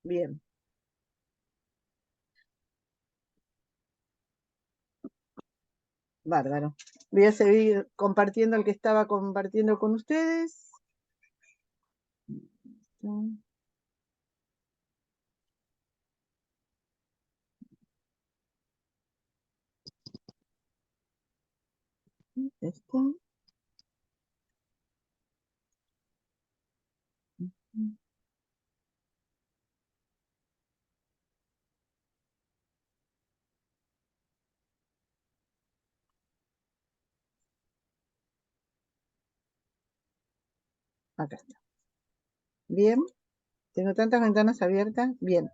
Bien. Bárbaro. Voy a seguir compartiendo el que estaba compartiendo con ustedes. Este. Acá está. Bien. Tengo tantas ventanas abiertas. Bien.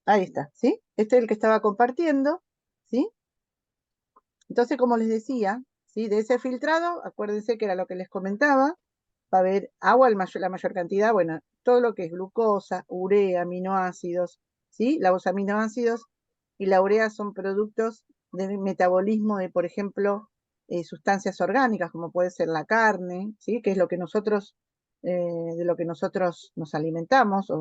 Ahí está, ¿sí? Este es el que estaba compartiendo, ¿sí? Entonces, como les decía, ¿sí? De ese filtrado, acuérdense que era lo que les comentaba, va a haber agua la mayor cantidad, bueno, todo lo que es glucosa, urea, aminoácidos, ¿sí? Los aminoácidos y la urea son productos de metabolismo de, por ejemplo, sustancias orgánicas, como puede ser la carne, ¿sí? Que es lo que nosotros, de lo que nosotros nos alimentamos.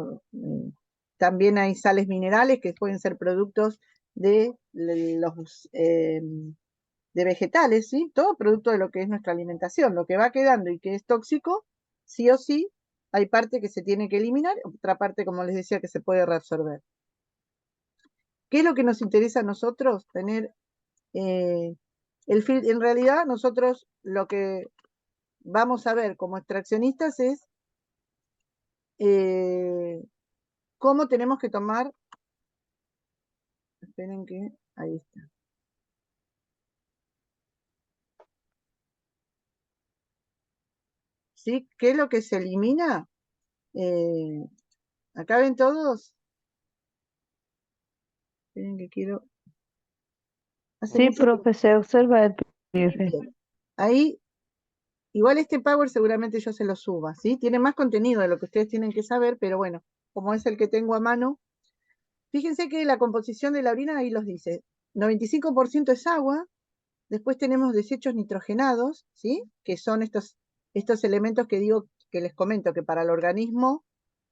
También hay sales minerales que pueden ser productos de los de vegetales, ¿sí? Todo producto de lo que es nuestra alimentación. Lo que va quedando y que es tóxico, sí o sí, hay parte que se tiene que eliminar, otra parte, como les decía, que se puede reabsorber. ¿Qué es lo que nos interesa a nosotros? Tener en realidad nosotros lo que vamos a ver como extraccionistas es eh, cómo tenemos que tomar, esperen que, ahí está. ¿Sí? ¿Qué es lo que se elimina? Eh, acá ven todos. Esperen que quiero. Hace Sí, mucho que. profe, se observa el PDF. Bien. Ahí, igual este Power seguramente yo se lo suba, ¿sí? Tiene más contenido de lo que ustedes tienen que saber, pero bueno, como es el que tengo a mano. Fíjense que la composición de la orina ahí los dice. 95% es agua, después tenemos desechos nitrogenados, ¿sí? Que son estos elementos que digo, que les comento, que para el organismo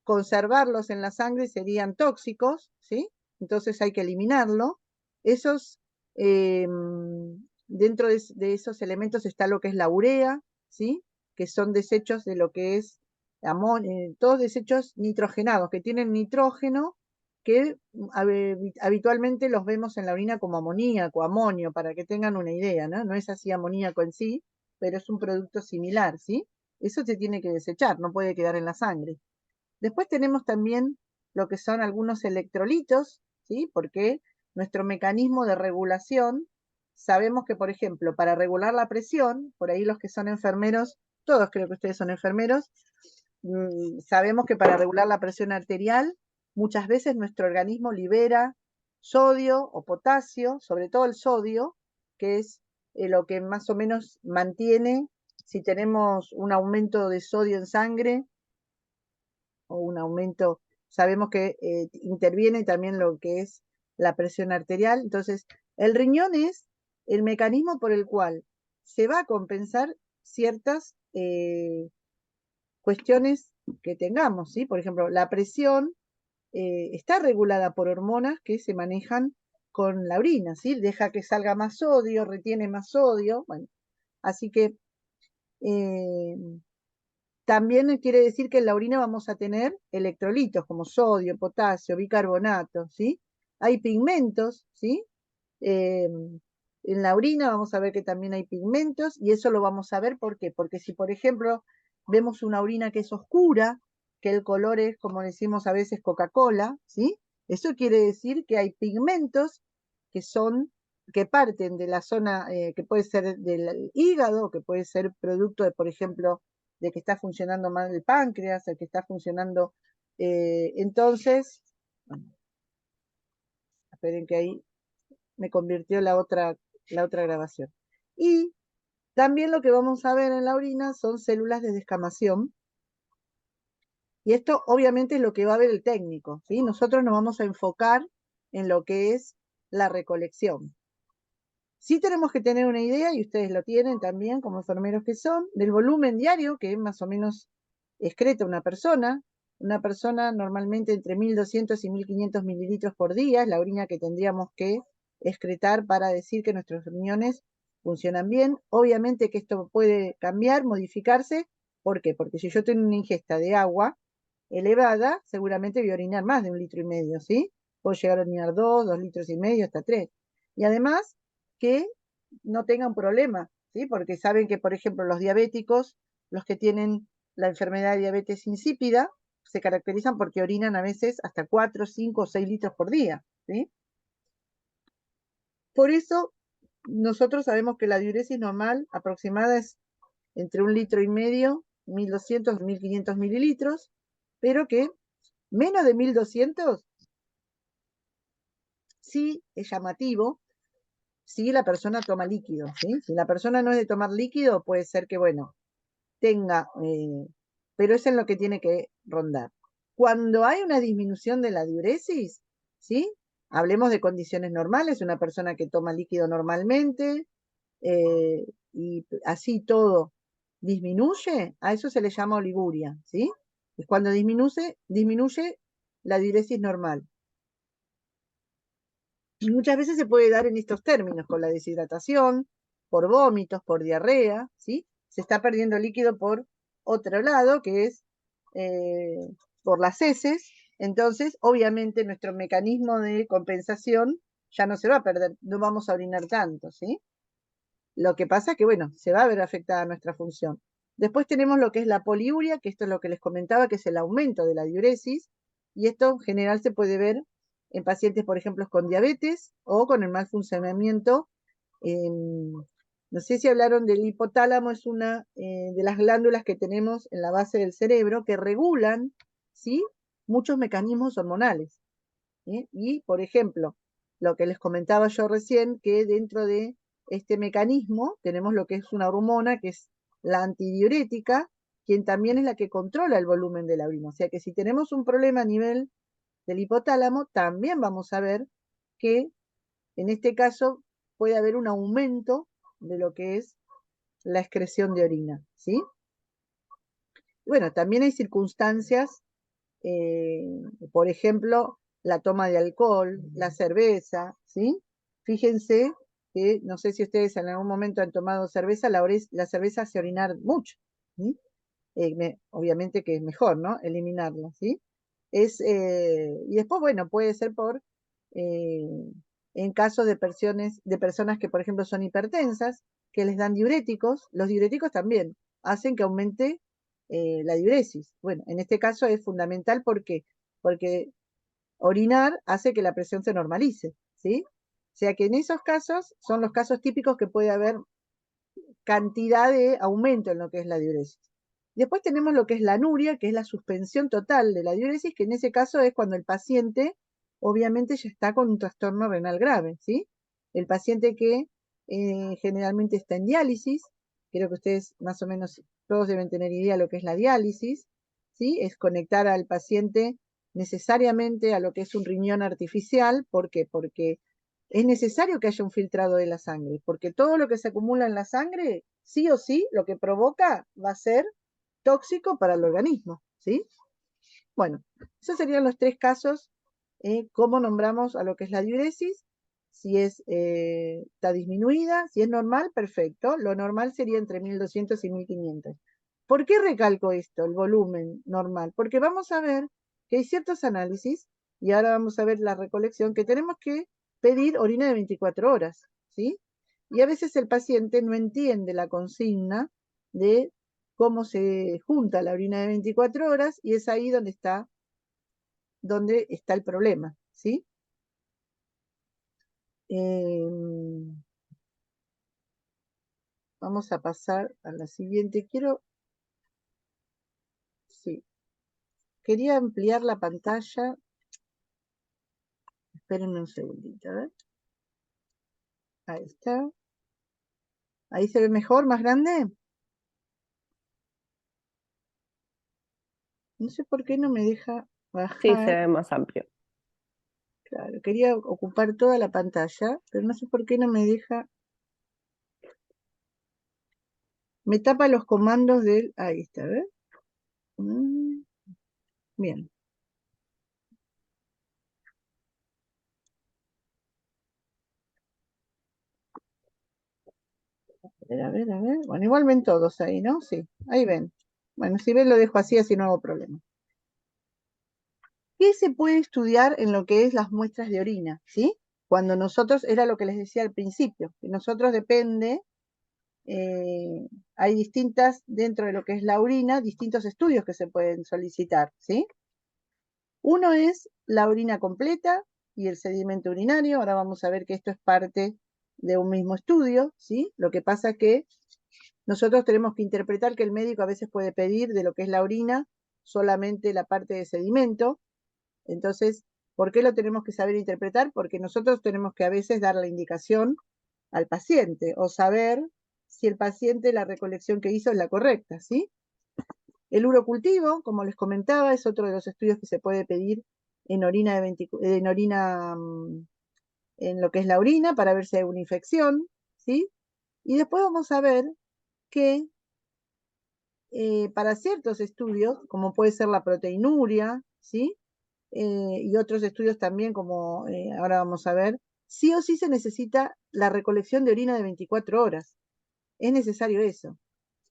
conservarlos en la sangre serían tóxicos, ¿sí? Entonces hay que eliminarlo. Esos, dentro de esos elementos está lo que es la urea, ¿sí? Que son desechos de lo que es todos desechos nitrogenados, que tienen nitrógeno, que habitualmente los vemos en la orina como amoníaco, amonio, para que tengan una idea, ¿no? No es así amoníaco en sí, pero es un producto similar, ¿sí? Eso se tiene que desechar, no puede quedar en la sangre. Después tenemos también lo que son algunos electrolitos, ¿sí? Porque nuestro mecanismo de regulación, sabemos que, por ejemplo, para regular la presión, por ahí los que son enfermeros, todos creo que ustedes son enfermeros, sabemos que para regular la presión arterial, muchas veces nuestro organismo libera sodio o potasio, sobre todo el sodio, que es lo que más o menos mantiene, si tenemos un aumento de sodio en sangre, o un aumento, sabemos que interviene también lo que es la presión arterial. Entonces, el riñón es el mecanismo por el cual se va a compensar ciertas cuestiones que tengamos, ¿sí? Por ejemplo, la presión está regulada por hormonas que se manejan con la orina, ¿sí? Deja que salga más sodio, retiene más sodio, bueno, así que eh, también quiere decir que en la orina vamos a tener electrolitos como sodio, potasio, bicarbonato, ¿sí? Hay pigmentos, ¿sí? En la orina vamos a ver que también hay pigmentos y eso lo vamos a ver, ¿por qué? Porque si, por ejemplo, vemos una orina que es oscura, que el color es, como decimos a veces, Coca-Cola, ¿sí? Eso quiere decir que hay pigmentos que son, que parten de la zona, que puede ser del hígado, que puede ser producto de, por ejemplo, de que está funcionando mal el páncreas, el que está funcionando. Entonces, bueno, esperen que ahí me convirtió la otra grabación. Y también lo que vamos a ver en la orina son células de descamación. Y esto obviamente es lo que va a ver el técnico, ¿sí? Nosotros nos vamos a enfocar en lo que es la recolección. Sí tenemos que tener una idea, y ustedes lo tienen también como enfermeros que son, del volumen diario que más o menos excreta una persona. Una persona normalmente entre 1200 y 1500 mililitros por día es la orina que tendríamos que excretar para decir que nuestros riñones funcionan bien. Obviamente que esto puede cambiar, modificarse. ¿Por qué? Porque si yo tengo una ingesta de agua elevada, seguramente voy a orinar más de 1,5 litros, ¿sí? Puedo llegar a orinar 2 litros y medio, hasta 3. Y además que no tengan problema, ¿sí? Porque saben que, por ejemplo, los diabéticos, los que tienen la enfermedad de diabetes insípida, se caracterizan porque orinan a veces hasta 4, 5 o 6 litros por día, ¿sí? Por eso, nosotros sabemos que la diuresis normal aproximada es entre 1,5 litros, 1200, 1500 mililitros, pero que menos de 1200 sí es llamativo si la persona toma líquido, ¿sí? Si la persona no es de tomar líquido, puede ser que, bueno, tenga, pero es en lo que tiene que rondar. Cuando hay una disminución de la diuresis, ¿sí? Hablemos de condiciones normales, una persona que toma líquido normalmente, y así todo disminuye, a eso se le llama oliguria, ¿sí? Es cuando disminuye la diuresis normal. Y muchas veces se puede dar en estos términos, con la deshidratación, por vómitos, por diarrea, ¿sí? Se está perdiendo líquido por otro lado, que es por las heces. Entonces, obviamente, nuestro mecanismo de compensación ya no se va a perder, no vamos a orinar tanto, ¿sí? Lo que pasa es que, bueno, se va a ver afectada nuestra función. Después tenemos lo que es la poliuria, que esto es lo que les comentaba, que es el aumento de la diuresis, y esto en general se puede ver en pacientes, por ejemplo, con diabetes o con el mal funcionamiento. No sé si hablaron del hipotálamo, es una de las glándulas que tenemos en la base del cerebro que regulan, ¿sí? Muchos mecanismos hormonales, ¿sí? Y, por ejemplo, lo que les comentaba yo recién, que dentro de este mecanismo tenemos lo que es una hormona, que es la antidiurética, quien también es la que controla el volumen de la orina. O sea que si tenemos un problema a nivel del hipotálamo, también vamos a ver que en este caso puede haber un aumento de lo que es la excreción de orina, ¿sí? Bueno, también hay circunstancias, eh, por ejemplo, la toma de alcohol, la cerveza, ¿sí? Fíjense que, no sé si ustedes en algún momento han tomado cerveza, la cerveza hace orinar mucho, ¿sí? Obviamente que es mejor, ¿no? Eliminarla, ¿sí? Y después, bueno, puede ser eh, en caso de personas que, por ejemplo, son hipertensas, que les dan diuréticos, los diuréticos también hacen que aumente la diuresis. Bueno, en este caso es fundamental porque orinar hace que la presión se normalice, ¿sí? O sea que en esos casos son los casos típicos que puede haber cantidad de aumento en lo que es la diuresis. Después tenemos lo que es la anuria, que es la suspensión total de la diuresis, que en ese caso es cuando el paciente obviamente ya está con un trastorno renal grave, ¿sí? El paciente que generalmente está en diálisis, creo que ustedes más o menos todos deben tener idea de lo que es la diálisis, ¿sí? Es conectar al paciente necesariamente a lo que es un riñón artificial. ¿Por qué? Porque es necesario que haya un filtrado de la sangre, porque todo lo que se acumula en la sangre, sí o sí, lo que provoca va a ser tóxico para el organismo, ¿sí? Bueno, esos serían los tres casos, cómo nombramos a lo que es la diuresis, si está disminuida, si es normal, perfecto, lo normal sería entre 1200 y 1500. ¿Por qué recalco esto, el volumen normal? Porque vamos a ver que hay ciertos análisis, y ahora vamos a ver la recolección, que tenemos que pedir orina de 24 horas, ¿sí? Y a veces el paciente no entiende la consigna de cómo se junta la orina de 24 horas y es ahí donde está el problema, ¿sí? Vamos a pasar a la siguiente. Sí, quería ampliar la pantalla. Espérenme un segundito, a ver. Ahí está. Ahí se ve mejor, más grande. No sé por qué no me deja Sí, se bajar. ve más amplio. Claro, quería ocupar toda la pantalla, pero no sé por qué no me deja. Me tapa los comandos del. Ahí está, a ver. Bien, Bien. A ver, a ver. Bueno, igual ven todos ahí, ¿no? Sí, ahí ven. Bueno, si ven lo dejo así, así no hago problema. ¿Qué se puede estudiar en lo que es las muestras de orina? ¿Sí? Cuando nosotros, era lo que les decía al principio, que nosotros depende, hay distintas, dentro de lo que es la orina, distintos estudios que se pueden solicitar, ¿sí? Uno es la orina completa y el sedimento urinario. Ahora vamos a ver que esto es parte de un mismo estudio, ¿sí? Lo que pasa es que nosotros tenemos que interpretar que el médico a veces puede pedir de lo que es la orina solamente la parte de sedimento. Entonces, ¿por qué lo tenemos que saber interpretar? Porque nosotros tenemos que a veces dar la indicación al paciente o saber si el paciente la recolección que hizo es la correcta, ¿sí? El urocultivo, como les comentaba, es otro de los estudios que se puede pedir en orina, en lo que es la orina para ver si hay una infección, ¿sí? Y después vamos a ver que para ciertos estudios, como puede ser la proteinuria, ¿sí? Y otros estudios también, como ahora vamos a ver, sí o sí se necesita la recolección de orina de 24 horas. Es necesario eso.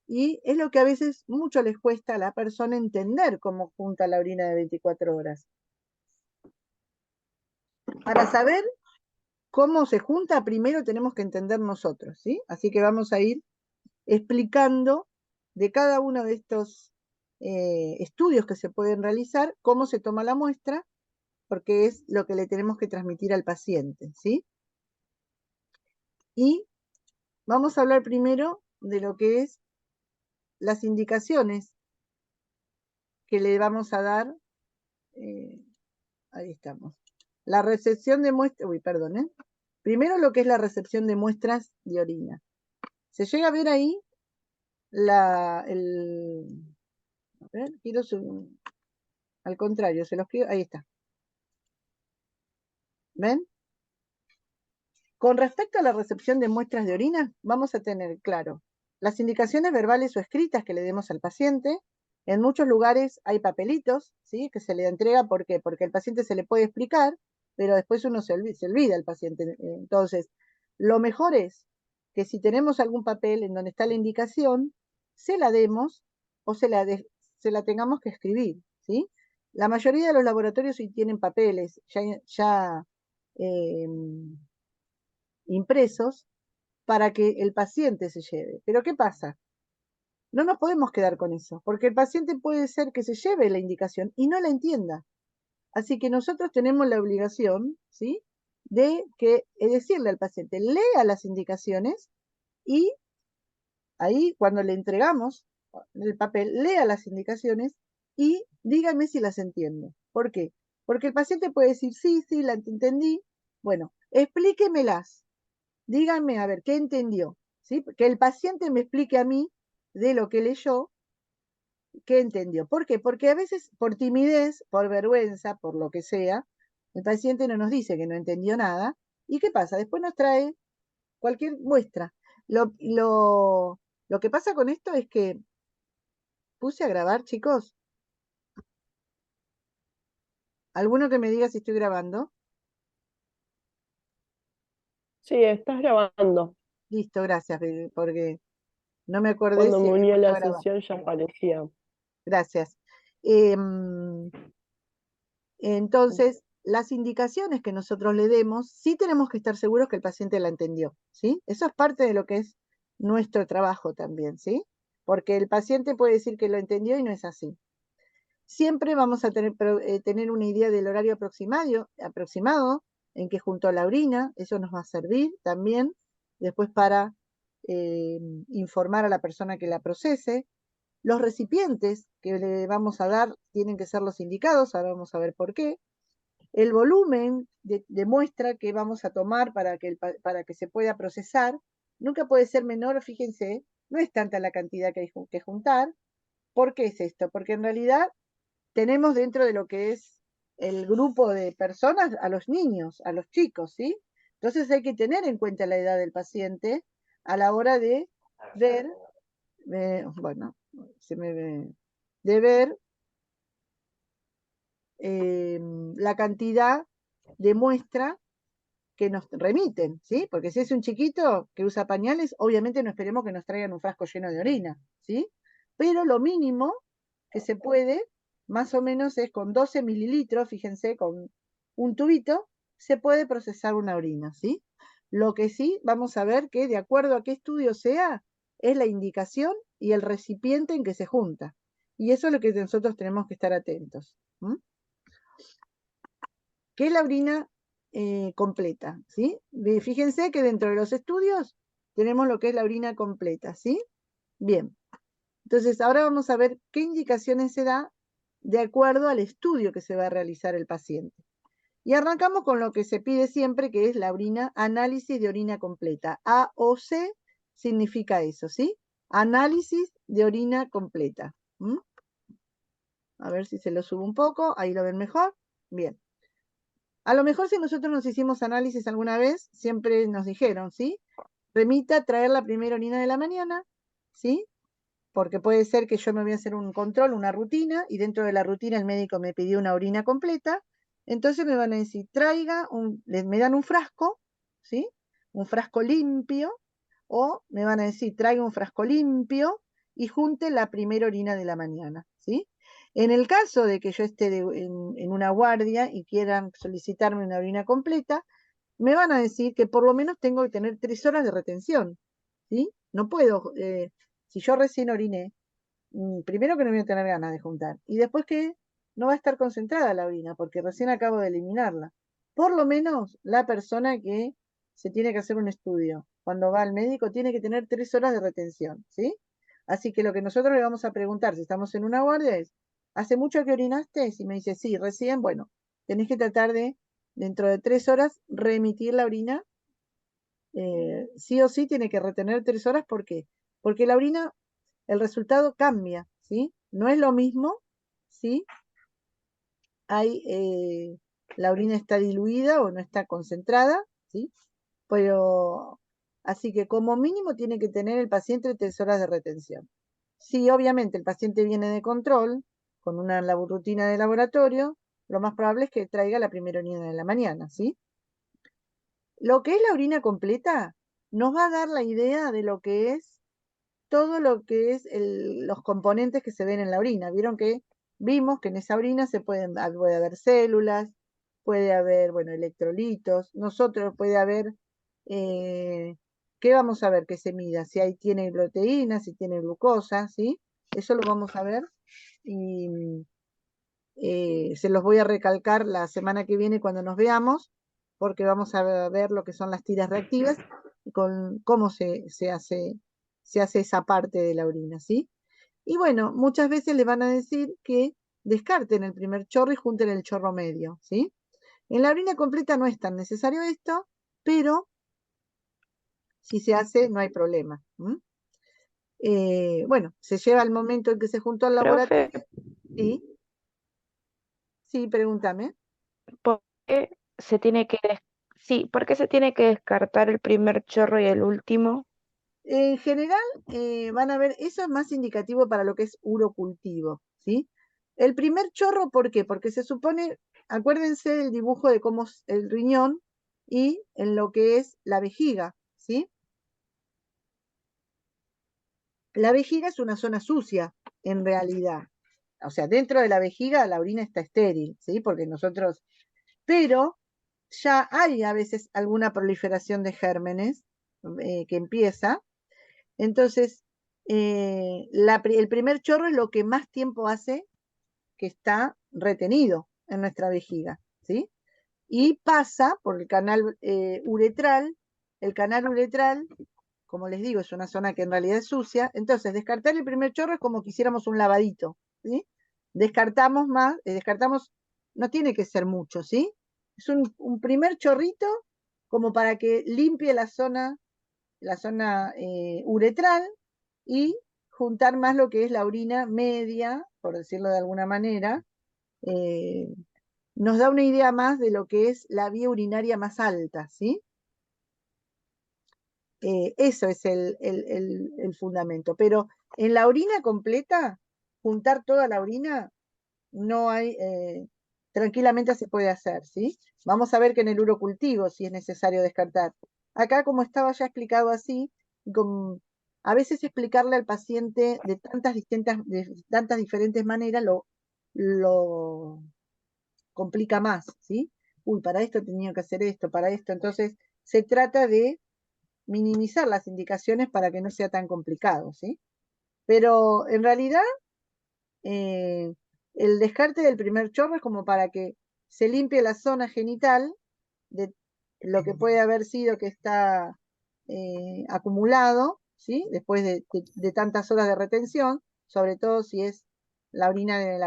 Y es lo que a veces mucho les cuesta a la persona entender cómo junta la orina de 24 horas. Para saber cómo se junta, primero tenemos que entender nosotros, ¿sí? Así que vamos a ir explicando de cada uno de estos estudios que se pueden realizar, cómo se toma la muestra, porque es lo que le tenemos que transmitir al paciente, ¿sí? Y vamos a hablar primero de lo que es las indicaciones que le vamos a dar. Ahí estamos. La recepción de muestras, uy, perdón, ¿eh? Primero lo que es la recepción de muestras de orina. Se llega a ver ahí a ver, al contrario, se los quiero, ahí está. ¿Ven? Con respecto a la recepción de muestras de orina, vamos a tener claro las indicaciones verbales o escritas que le demos al paciente. En muchos lugares hay papelitos, ¿sí? Que se le entrega, ¿por qué? Porque el paciente se le puede explicar, pero después uno se olvida el paciente. Entonces, lo mejor es que si tenemos algún papel en donde está la indicación, se la demos o se la tengamos que escribir, ¿sí? La mayoría de los laboratorios sí tienen papeles ya eh, impresos para que el paciente se lleve. Pero ¿qué pasa? No nos podemos quedar con eso, porque el paciente puede ser que se lleve la indicación y no la entienda. Así que nosotros tenemos la obligación, ¿sí? De decirle al paciente, lea las indicaciones y ahí cuando le entregamos el papel, lea las indicaciones y dígame si las entiendo. ¿Por qué? Porque el paciente puede decir, sí, sí, la entendí. Bueno, explíquemelas. Díganme, a ver, ¿qué entendió? ¿Sí? Que el paciente me explique a mí de lo que leyó, qué entendió. ¿Por qué? Porque a veces por timidez, por vergüenza, por lo que sea, el paciente no nos dice que no entendió nada. ¿Y qué pasa? Después nos trae cualquier muestra. Lo que pasa con esto es que puse a grabar, chicos. ¿Alguno que me diga si estoy grabando? Sí, estás grabando. Listo, gracias, porque no me acordé Cuando si me había uní a puesto la a grabar. sesión ya aparecía. Gracias. Entonces, las indicaciones que nosotros le demos, sí tenemos que estar seguros que el paciente la entendió, ¿sí? Eso es parte de lo que es nuestro trabajo también, ¿sí? Porque el paciente puede decir que lo entendió y no es así. Siempre vamos a tener una idea del horario aproximado en que junto a la orina, eso nos va a servir también después para informar a la persona que la procese. Los recipientes que le vamos a dar tienen que ser los indicados, ahora vamos a ver por qué. El volumen de muestra que vamos a tomar para que se pueda procesar nunca puede ser menor, fíjense, no es tanta la cantidad que hay que juntar. ¿Por qué es esto? Porque en realidad tenemos dentro de lo que es el grupo de personas a los niños, a los chicos, ¿sí? Entonces hay que tener en cuenta la edad del paciente a la hora de ver, bueno, se me ve, de ver la cantidad de muestra que nos remiten, ¿sí? Porque si es un chiquito que usa pañales, obviamente no esperemos que nos traigan un frasco lleno de orina, ¿sí? Pero lo mínimo que se puede, más o menos es con 12 mililitros, fíjense, con un tubito, se puede procesar una orina, ¿sí? Lo que sí vamos a ver que de acuerdo a qué estudio sea, es la indicación y el recipiente en que se junta. Y eso es lo que nosotros tenemos que estar atentos. ¿Qué es la orina completa? ¿Sí? Fíjense que dentro de los estudios tenemos lo que es la orina completa, ¿sí? Bien. Entonces, ahora vamos a ver qué indicaciones se da de acuerdo al estudio que se va a realizar el paciente. Y arrancamos con lo que se pide siempre, que es la orina, análisis de orina completa. AOC significa eso, ¿sí? Análisis de orina completa. A ver si se lo subo un poco, ahí lo ven mejor. Bien. A lo mejor si nosotros nos hicimos análisis alguna vez, siempre nos dijeron, ¿sí? Remita traer la primera orina de la mañana, ¿sí? Porque puede ser que yo me voy a hacer un control, una rutina, y dentro de la rutina el médico me pidió una orina completa, entonces me van a decir, me dan un frasco, ¿sí? Un frasco limpio, o me van a decir, traiga un frasco limpio y junte la primera orina de la mañana, ¿sí? En el caso de que yo esté en una guardia y quieran solicitarme una orina completa, me van a decir que por lo menos tengo que tener 3 horas de retención, ¿sí? No puedo, si yo recién oriné, primero que no voy a tener ganas de juntar, y después que no va a estar concentrada la orina, porque recién acabo de eliminarla. Por lo menos la persona que se tiene que hacer un estudio, cuando va al médico, tiene que tener 3 horas de retención, ¿sí? Así que lo que nosotros le vamos a preguntar si estamos en una guardia es, ¿hace mucho que orinaste? Si me dice, sí, recién, bueno, tenés que tratar de, dentro de 3 horas, remitir la orina. Sí o sí tiene que retener 3 horas, ¿por qué? Porque la orina, el resultado cambia, ¿sí? No es lo mismo, ¿sí? La orina está diluida o no está concentrada, ¿sí? Pero, así que como mínimo tiene que tener el paciente 3 horas de retención. Si obviamente el paciente viene de control, con una rutina de laboratorio, lo más probable es que traiga la primera orina de la mañana, ¿sí? Lo que es la orina completa nos va a dar la idea de lo que es todo lo que es los componentes que se ven en la orina. Vieron que vimos que en esa orina puede haber células, puede haber, bueno, electrolitos, nosotros puede haber, ¿qué vamos a ver que se mida? Si ahí tiene proteínas, si tiene glucosa, ¿sí? Eso lo vamos a ver y se los voy a recalcar la semana que viene cuando nos veamos, porque vamos a ver lo que son las tiras reactivas y con cómo se hace esa parte de la orina, ¿sí? Y bueno, muchas veces le van a decir que descarten el primer chorro y junten el chorro medio, ¿sí? En la orina completa no es tan necesario esto, pero si se hace no hay problema. Bueno, se lleva al momento en que se juntó al Profe, laboratorio. Sí, sí, pregúntame. ¿por qué se tiene que sí, ¿por qué se tiene que descartar el primer chorro y el último? En general, van a ver, eso es más indicativo para lo que es urocultivo, ¿sí? El primer chorro, ¿por qué? Porque se supone, acuérdense del dibujo de cómo es el riñón y en lo que es la vejiga, ¿sí? La vejiga es una zona sucia, en realidad. O sea, dentro de la vejiga la orina está estéril, ¿sí? Porque nosotros, pero ya hay a veces alguna proliferación de gérmenes que empieza. Entonces, el primer chorro es lo que más tiempo hace que está retenido en nuestra vejiga, ¿sí? Y pasa por el canal uretral. El canal uretral, como les digo, es una zona que en realidad es sucia. Entonces, descartar el primer chorro es como que hiciéramos un lavadito, ¿sí? Descartamos más, no tiene que ser mucho, ¿sí? Es un primer chorrito como para que limpie la zona uretral y juntar más lo que es la orina media, por decirlo de alguna manera, eh, nos da una idea más de lo que es la vía urinaria más alta, ¿sí? Eso es el fundamento. Pero en la orina completa, juntar toda la orina, no hay, tranquilamente se puede hacer, ¿sí? Vamos a ver que en el urocultivo sí es necesario descartar. Acá, como estaba ya explicado así, a veces explicarle al paciente de tantas diferentes maneras lo complica más, ¿sí? Uy, para esto tenía que hacer esto, para esto. Entonces, se trata de minimizar las indicaciones para que no sea tan complicado, ¿sí? Pero en realidad, eh, el descarte del primer chorro es como para que se limpie la zona genital de lo que puede haber sido que está acumulado, ¿sí? Después de tantas horas de retención, sobre todo si es la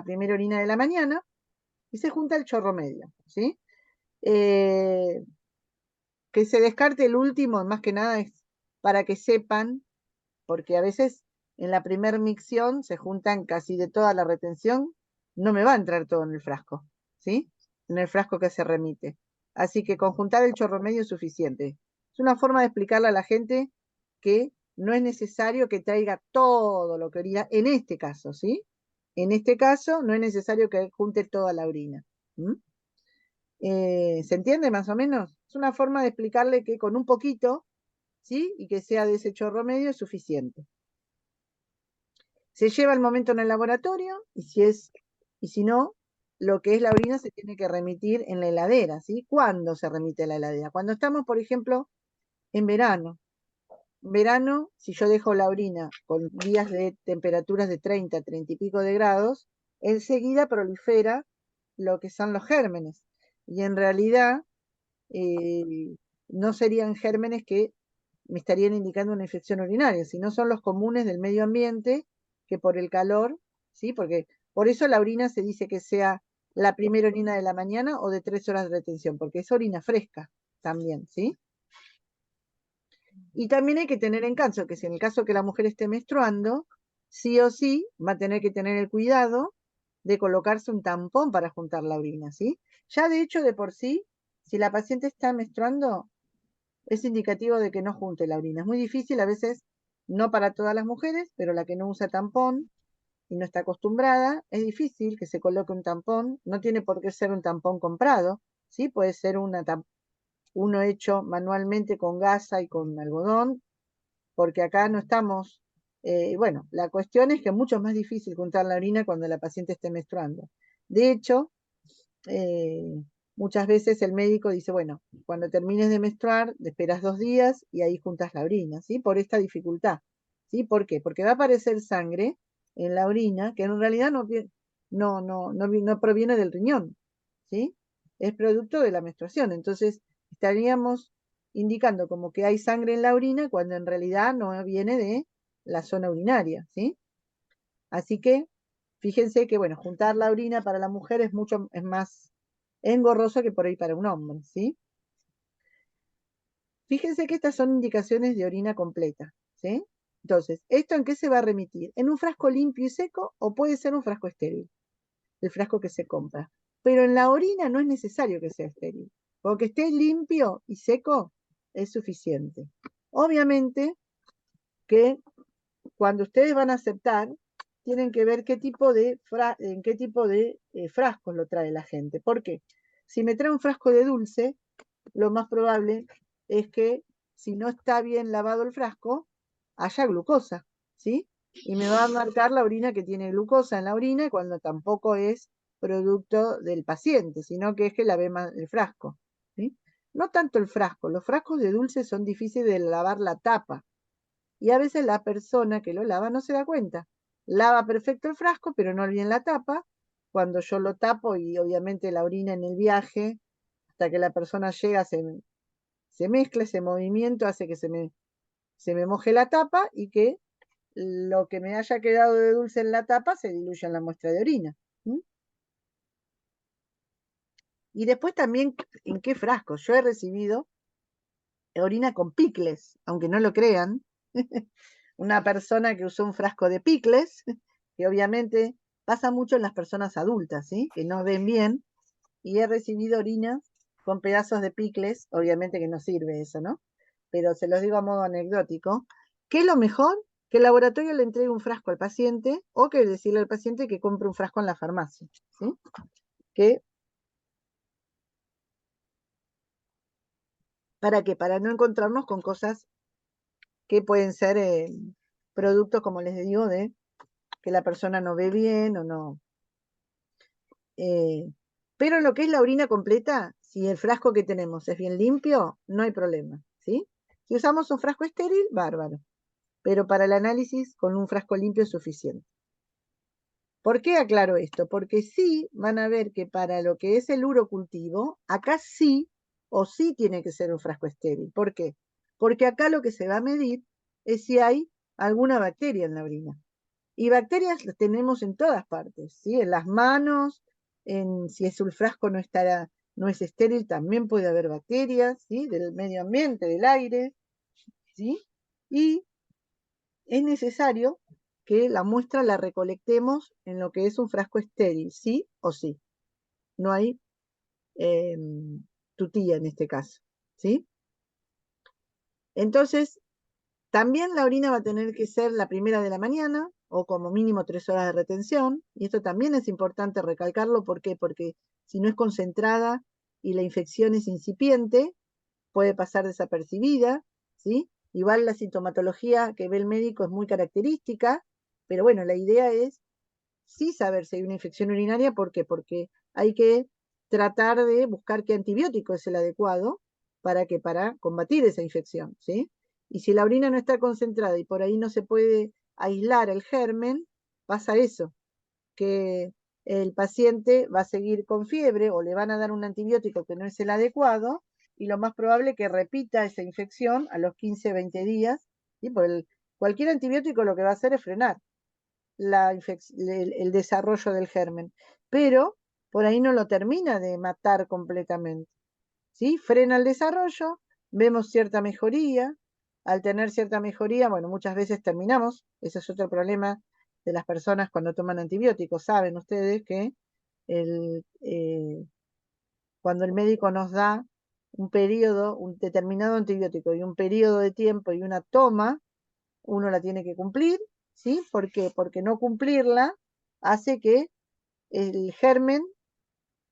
primera orina de la mañana, y se junta el chorro medio, ¿sí? Eh, que se descarte el último, más que nada, es para que sepan, porque a veces en la primer micción se juntan casi de toda la retención, no me va a entrar todo en el frasco, ¿sí? En el frasco que se remite. Así que conjuntar el chorro medio es suficiente. Es una forma de explicarle a la gente que no es necesario que traiga todo lo que orina, en este caso, ¿sí? En este caso no es necesario que junte toda la orina. ¿Se entiende más o menos? Es una forma de explicarle que con un poquito, ¿sí? Y que sea de ese chorro medio es suficiente. Se lleva el momento en el laboratorio y si no, lo que es la orina se tiene que remitir en la heladera, ¿sí? ¿Cuándo se remite a la heladera? Cuando estamos, por ejemplo, en verano. En verano, si yo dejo la orina con días de temperaturas de 30, 30 y pico de grados, enseguida prolifera lo que son los gérmenes. Y en realidad, no serían gérmenes que me estarían indicando una infección urinaria, sino son los comunes del medio ambiente que por el calor, ¿sí? Porque por eso la orina se dice que sea la primera orina de la mañana o de 3 horas de retención, porque es orina fresca también, ¿sí? Y también hay que tener en caso que si en el caso que la mujer esté menstruando, sí o sí va a tener que tener el cuidado de colocarse un tampón para juntar la orina, ¿sí? Ya de hecho de por sí, si la paciente está menstruando, es indicativo de que no junte la orina. Es muy difícil, a veces no para todas las mujeres, pero la que no usa tampón y no está acostumbrada, es difícil que se coloque un tampón. No tiene por qué ser un tampón comprado, ¿sí? Puede ser uno hecho manualmente con gasa y con algodón, porque acá no estamos, bueno, la cuestión es que es mucho más difícil juntar la orina cuando la paciente esté menstruando. De hecho, eh, muchas veces el médico dice, bueno, cuando termines de menstruar, te esperas 2 días y ahí juntas la orina, ¿sí? Por esta dificultad, ¿sí? ¿Por qué? Porque va a aparecer sangre en la orina que en realidad no proviene del riñón, ¿sí? Es producto de la menstruación. Entonces, estaríamos indicando como que hay sangre en la orina cuando en realidad no viene de la zona urinaria, ¿sí? Así que fíjense que, bueno, juntar la orina para la mujer es más engorroso que por ahí para un hombre, ¿sí? Fíjense que estas son indicaciones de orina completa, ¿sí? Entonces, ¿esto en qué se va a remitir? ¿En un frasco limpio y seco o puede ser un frasco estéril? El frasco que se compra. Pero en la orina no es necesario que sea estéril, porque esté limpio y seco es suficiente. Obviamente que cuando ustedes van a aceptar, tienen que ver en qué tipo de frascos lo trae la gente. ¿Por qué? Si me trae un frasco de dulce, lo más probable es que si no está bien lavado el frasco, haya glucosa, ¿sí? Y me va a marcar la orina que tiene glucosa en la orina cuando tampoco es producto del paciente, sino que es que lavé mal el frasco, ¿sí? No tanto el frasco, los frascos de dulce son difíciles de lavar la tapa, y a veces la persona que lo lava no se da cuenta. Lava perfecto el frasco, pero no bien la tapa. Cuando yo lo tapo y obviamente la orina en el viaje, hasta que la persona llega, se mezcla ese movimiento, hace que se me moje la tapa y que lo que me haya quedado de dulce en la tapa se diluya en la muestra de orina. ¿Mm? Y después también, ¿en qué frasco? Yo he recibido orina con picles, aunque no lo crean. Una persona que usó un frasco de picles, que obviamente pasa mucho en las personas adultas, ¿sí? Que no ven bien, y he recibido orina con pedazos de picles, obviamente que no sirve eso, ¿no? Pero se los digo a modo anecdótico. ¿Qué es lo mejor? Que el laboratorio le entregue un frasco al paciente o que decirle al paciente que compre un frasco en la farmacia, ¿sí? Que ¿Para qué? Para no encontrarnos con cosas que pueden ser productos, como les digo, de que la persona no ve bien o no. Pero en lo que es la orina completa, si el frasco que tenemos es bien limpio, no hay problema, ¿sí? Si usamos un frasco estéril, bárbaro. Pero para el análisis, con un frasco limpio es suficiente. ¿Por qué aclaro esto? Porque sí van a ver que para lo que es el urocultivo, acá sí o sí tiene que ser un frasco estéril. ¿Por qué? Porque acá lo que se va a medir es si hay alguna bacteria en la orina. Y bacterias las tenemos en todas partes, ¿sí? En las manos, si es un frasco no es estéril, también puede haber bacterias, ¿sí? Del medio ambiente, del aire, ¿sí? Y es necesario que la muestra la recolectemos en lo que es un frasco estéril, sí o sí. No hay tutía en este caso, ¿sí? Entonces, también la orina va a tener que ser la primera de la mañana o como mínimo 3 horas de retención. Y esto también es importante recalcarlo. ¿Por qué? Porque si no es concentrada y la infección es incipiente, puede pasar desapercibida, ¿sí? Igual la sintomatología que ve el médico es muy característica, pero bueno, la idea es sí saber si hay una infección urinaria. ¿Por qué? Porque hay que tratar de buscar qué antibiótico es el adecuado para combatir esa infección, ¿sí? Y si la orina no está concentrada y por ahí no se puede aislar el germen, pasa eso, que el paciente va a seguir con fiebre o le van a dar un antibiótico que no es el adecuado y lo más probable es que repita esa infección a los 15, 20 días, ¿sí? Porque cualquier antibiótico lo que va a hacer es frenar el desarrollo del germen, pero por ahí no lo termina de matar completamente, ¿sí? Frena el desarrollo, vemos cierta mejoría. Al tener cierta mejoría, bueno, muchas veces terminamos. Ese es otro problema de las personas cuando toman antibióticos. Saben ustedes que cuando el médico nos da un periodo, un determinado antibiótico y un periodo de tiempo y una toma, uno la tiene que cumplir, ¿sí? ¿Por qué? Porque no cumplirla hace que el germen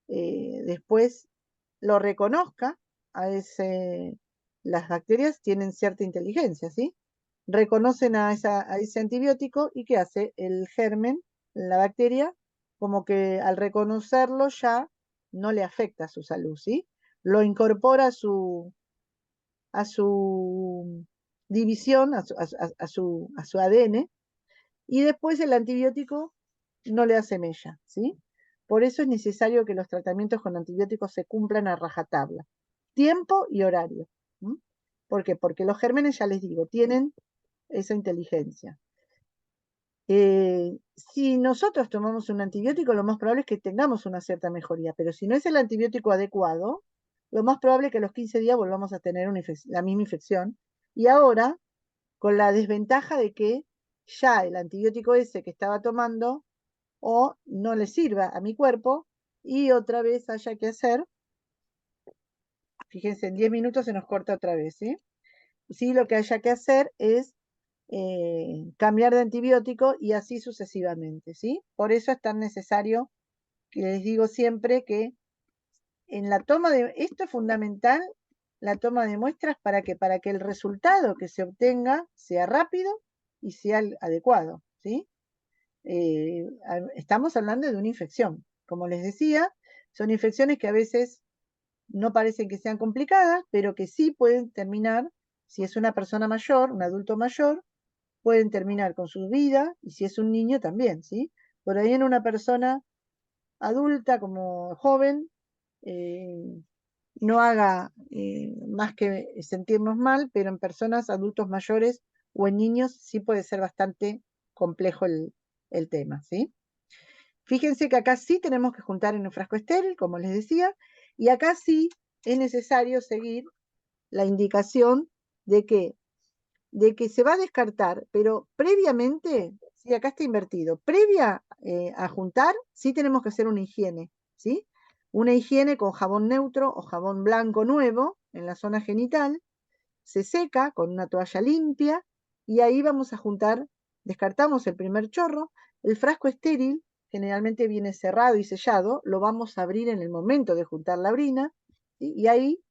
después lo reconozca. Las bacterias tienen cierta inteligencia, ¿sí? Reconocen a ese antibiótico y ¿qué hace? El germen, la bacteria, como que al reconocerlo ya no le afecta a su salud, ¿sí? Lo incorpora a su división, a su ADN, y después el antibiótico no le hace mella, ¿sí? Por eso es necesario que los tratamientos con antibióticos se cumplan a rajatabla, tiempo y horario. ¿Mm? ¿Por qué? Porque los gérmenes, ya les digo, tienen esa inteligencia. Si nosotros tomamos un antibiótico, lo más probable es que tengamos una cierta mejoría, pero si no es el antibiótico adecuado, lo más probable es que a los 15 días volvamos a tener la misma infección. Y ahora, con la desventaja de que ya el antibiótico ese que estaba tomando o no le sirva a mi cuerpo y otra vez haya que hacer, fíjense, en 10 minutos se nos corta otra vez, ¿sí? Sí, lo que haya que hacer es cambiar de antibiótico y así sucesivamente, ¿sí? Por eso es tan necesario que les digo siempre que en la toma esto es fundamental, la toma de muestras para que el resultado que se obtenga sea rápido y sea adecuado, ¿sí? Estamos hablando de una infección. Como les decía, son infecciones que a veces no parecen que sean complicadas, pero que sí pueden terminar, si es una persona mayor, un adulto mayor, pueden terminar con su vida, y si es un niño también, ¿sí? Por ahí en una persona adulta como joven, no haga más que sentirnos mal, pero en personas adultos mayores o en niños sí puede ser bastante complejo el tema, ¿sí? Fíjense que acá sí tenemos que juntar en un frasco estéril, como les decía, y acá sí es necesario seguir la indicación de que se va a descartar, pero previamente, sí, acá está invertido, previa a juntar, sí tenemos que hacer una higiene, ¿sí? Una higiene con jabón neutro o jabón blanco nuevo en la zona genital, se seca con una toalla limpia y ahí vamos a juntar, descartamos el primer chorro, el frasco estéril generalmente viene cerrado y sellado, lo vamos a abrir en el momento de juntar la orina, ¿sí? Y ahí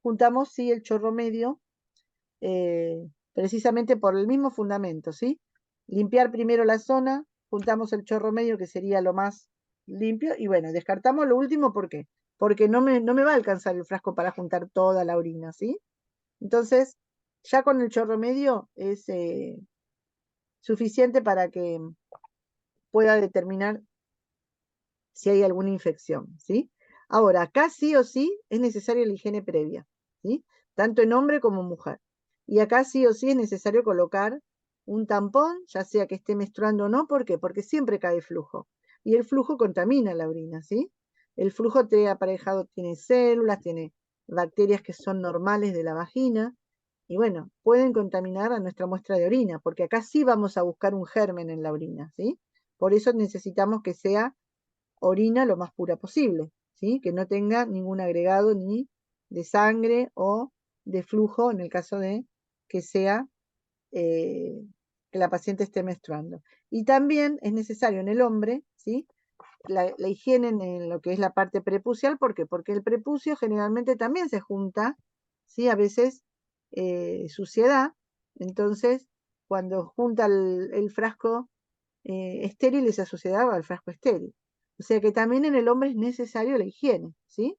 juntamos, sí, el chorro medio, precisamente por el mismo fundamento, ¿sí? Limpiar primero la zona, juntamos el chorro medio, que sería lo más limpio, y bueno, descartamos lo último, ¿por qué? Porque no me va a alcanzar el frasco para juntar toda la orina, ¿sí? Entonces, ya con el chorro medio es suficiente para que pueda determinar si hay alguna infección, ¿sí? Ahora, acá sí o sí es necesaria la higiene previa, ¿sí? Tanto en hombre como en mujer. Y acá sí o sí es necesario colocar un tampón, ya sea que esté menstruando o no, ¿por qué? Porque siempre cae flujo. Y el flujo contamina la orina, ¿sí? El flujo te aparejado tiene células, tiene bacterias que son normales de la vagina, y bueno, pueden contaminar a nuestra muestra de orina, porque acá sí vamos a buscar un germen en la orina, ¿sí? Por eso necesitamos que sea orina lo más pura posible, ¿sí? Que no tenga ningún agregado ni de sangre o de flujo en el caso de que sea que la paciente esté menstruando. Y también es necesario en el hombre, ¿sí? La higiene en lo que es la parte prepucial, ¿por qué? Porque el prepucio generalmente también se junta, ¿sí? A veces suciedad, entonces cuando junta el frasco estéril, esa suciedad va al frasco estéril. O sea que también en el hombre es necesario la higiene, ¿sí?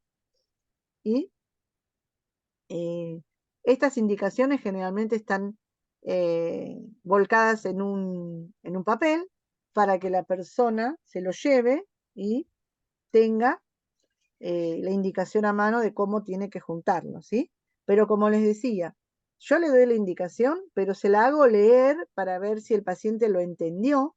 Y estas indicaciones generalmente están volcadas en un papel para que la persona se lo lleve y tenga la indicación a mano de cómo tiene que juntarlo, ¿sí? Pero como les decía, yo le doy la indicación, pero se la hago leer para ver si el paciente lo entendió,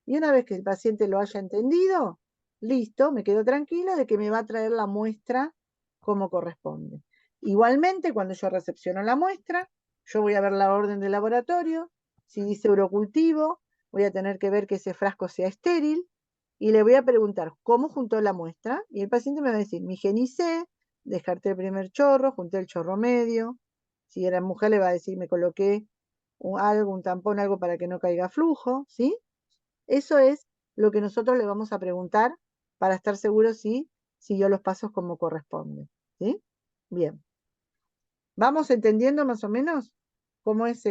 y una vez que el paciente lo haya entendido, listo, me quedo tranquila de que me va a traer la muestra como corresponde. Igualmente, cuando yo recepciono la muestra, yo voy a ver la orden de laboratorio, si dice urocultivo, voy a tener que ver que ese frasco sea estéril, y le voy a preguntar cómo juntó la muestra, y el paciente me va a decir, me higienicé, descarté el primer chorro, junté el chorro medio. Si era mujer le va a decir, me coloqué un tampón, algo para que no caiga flujo, ¿sí? Eso es lo que nosotros le vamos a preguntar para estar seguros si siguió los pasos como corresponde, ¿sí? Bien. ¿Vamos entendiendo más o menos cómo es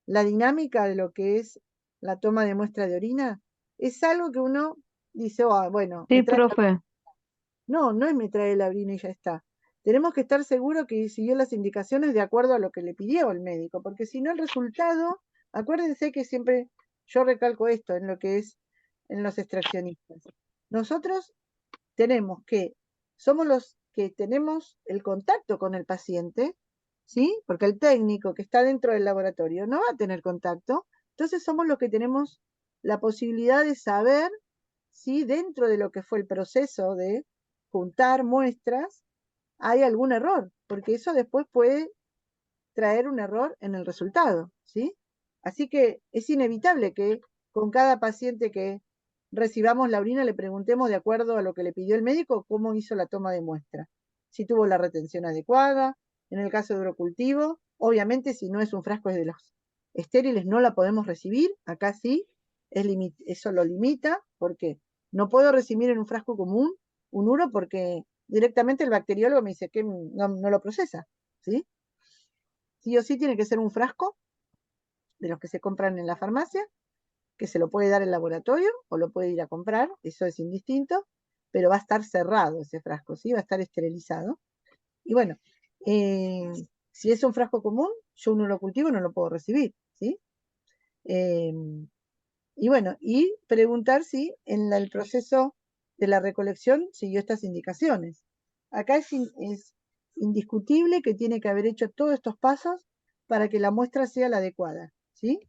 la dinámica de lo que es la toma de muestra de orina? Es algo que uno dice, "Ah, bueno, me Sí, trae la-". profe. No, no es me trae la orina y ya está. Tenemos que estar seguros que siguió las indicaciones de acuerdo a lo que le pidió el médico, porque si no el resultado, acuérdense que siempre yo recalco esto en lo que es en los extraccionistas. Nosotros tenemos que, somos los que tenemos el contacto con el paciente, ¿sí? Porque el técnico que está dentro del laboratorio no va a tener contacto, entonces somos los que tenemos la posibilidad de saber si dentro de lo que fue el proceso de juntar muestras hay algún error, porque eso después puede traer un error en el resultado, ¿sí? Así que es inevitable que con cada paciente que recibamos la orina le preguntemos de acuerdo a lo que le pidió el médico cómo hizo la toma de muestra, si tuvo la retención adecuada, en el caso de urocultivo, obviamente si no es un frasco de los estériles no la podemos recibir, acá sí, eso lo limita, porque no puedo recibir en un frasco común un uro porque directamente el bacteriólogo me dice que no lo procesa, ¿sí? Sí o sí tiene que ser un frasco de los que se compran en la farmacia, que se lo puede dar el laboratorio o lo puede ir a comprar, eso es indistinto, pero va a estar cerrado ese frasco, ¿sí? Va a estar esterilizado. Y bueno, eh, si es un frasco común, yo uno lo cultivo y no lo puedo recibir, ¿sí? Eh, y bueno, y preguntar si en el proceso de la recolección siguió estas indicaciones. Acá es indiscutible que tiene que haber hecho todos estos pasos para que la muestra sea la adecuada, ¿sí?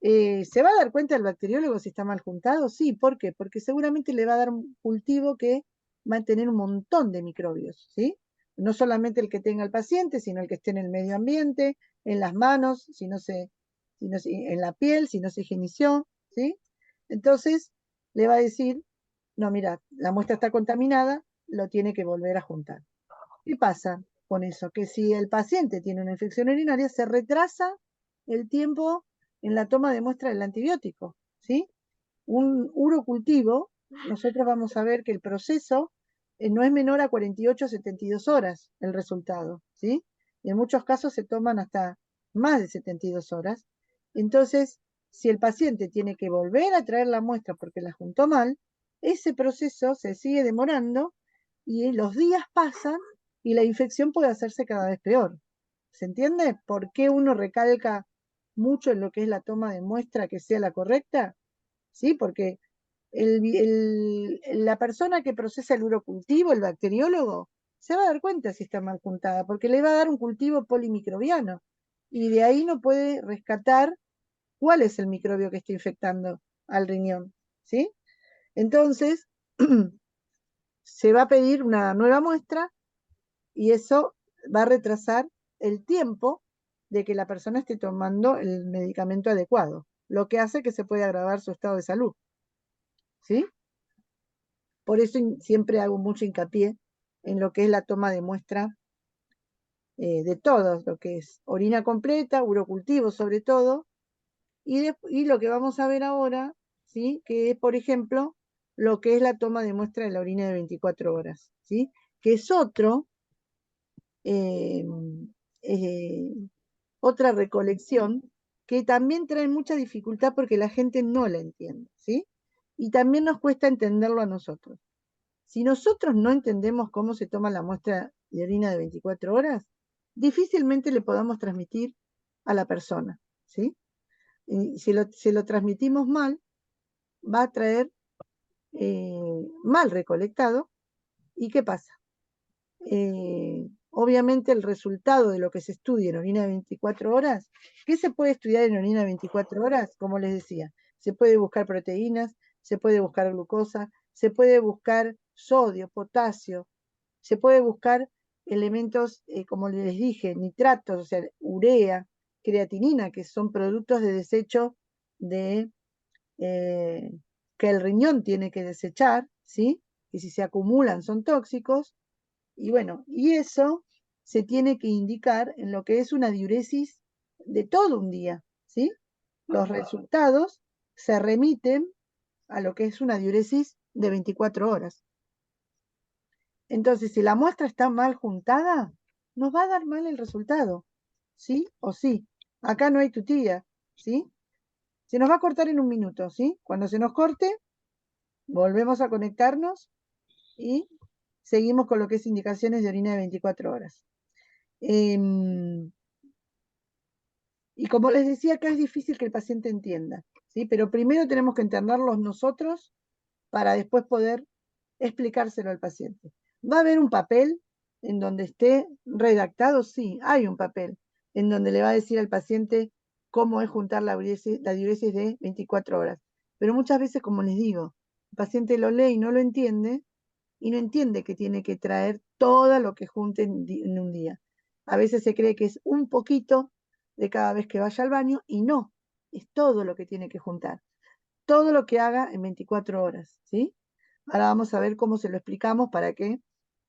¿Se va a dar cuenta el bacteriólogo si está mal juntado? Sí, ¿por qué? Porque seguramente le va a dar un cultivo que va a tener un montón de microbios, ¿sí? No solamente el que tenga el paciente, sino el que esté en el medio ambiente, en las manos, en la piel, si no se higienizó, ¿sí? Entonces, le va a decir, no, mira, la muestra está contaminada, lo tiene que volver a juntar. ¿Qué pasa con eso? Que si el paciente tiene una infección urinaria, se retrasa el tiempo en la toma de muestra del antibiótico, ¿sí? Un urocultivo, nosotros vamos a ver que el proceso no es menor a 48 a 72 horas el resultado, ¿sí? Y en muchos casos se toman hasta más de 72 horas. Entonces, si el paciente tiene que volver a traer la muestra porque la juntó mal, ese proceso se sigue demorando y los días pasan y la infección puede hacerse cada vez peor. ¿Se entiende? ¿Por qué uno recalca mucho en lo que es la toma de muestra que sea la correcta? ¿Sí? Porque la persona que procesa el urocultivo, el bacteriólogo, se va a dar cuenta si está mal juntada, porque le va a dar un cultivo polimicrobiano y de ahí no puede rescatar cuál es el microbio que está infectando al riñón, ¿sí? Entonces, se va a pedir una nueva muestra y eso va a retrasar el tiempo de que la persona esté tomando el medicamento adecuado, lo que hace que se pueda agravar su estado de salud, ¿sí? Por eso siempre hago mucho hincapié en lo que es la toma de muestra de todos, lo que es orina completa, urocultivo sobre todo, y lo que vamos a ver ahora, ¿sí? Que es, por ejemplo, lo que es la toma de muestra de la orina de 24 horas, ¿sí? Que es eh, eh, otra recolección que también trae mucha dificultad porque la gente no la entiende, ¿sí? Y también nos cuesta entenderlo a nosotros. Si nosotros no entendemos cómo se toma la muestra de orina de 24 horas, difícilmente le podamos transmitir a la persona, ¿sí? Y si lo transmitimos mal, va a traer mal recolectado. ¿Y qué pasa? Obviamente el resultado de lo que se estudia en orina de 24 horas, ¿qué se puede estudiar en orina de 24 horas? Como les decía, se puede buscar proteínas, se puede buscar glucosa, se puede buscar sodio, potasio, se puede buscar elementos, como les dije, nitratos, o sea, urea, creatinina, que son productos de desecho de, que el riñón tiene que desechar, ¿sí? Que si se acumulan son tóxicos. Y bueno, y eso se tiene que indicar en lo que es una diuresis de todo un día, ¿sí? Los resultados se remiten a lo que es una diuresis de 24 horas. Entonces, si la muestra está mal juntada, nos va a dar mal el resultado, ¿sí? O sí. Acá no hay tutía, ¿sí? Se nos va a cortar en un minuto, ¿sí? Cuando se nos corte, volvemos a conectarnos y seguimos con lo que es indicaciones de orina de 24 horas. Y como les decía, acá es difícil que el paciente entienda, ¿sí? Pero primero tenemos que entenderlos nosotros para después poder explicárselo al paciente. ¿Va a haber un papel en donde esté redactado? Sí, hay un papel en donde le va a decir al paciente cómo es juntar la diuresis de 24 horas. Pero muchas veces, como les digo, el paciente lo lee y no lo entiende, y no entiende que tiene que traer todo lo que junte en un día. A veces se cree que es un poquito de cada vez que vaya al baño y no, es todo lo que tiene que juntar, todo lo que haga en 24 horas, ¿sí? Ahora vamos a ver cómo se lo explicamos para que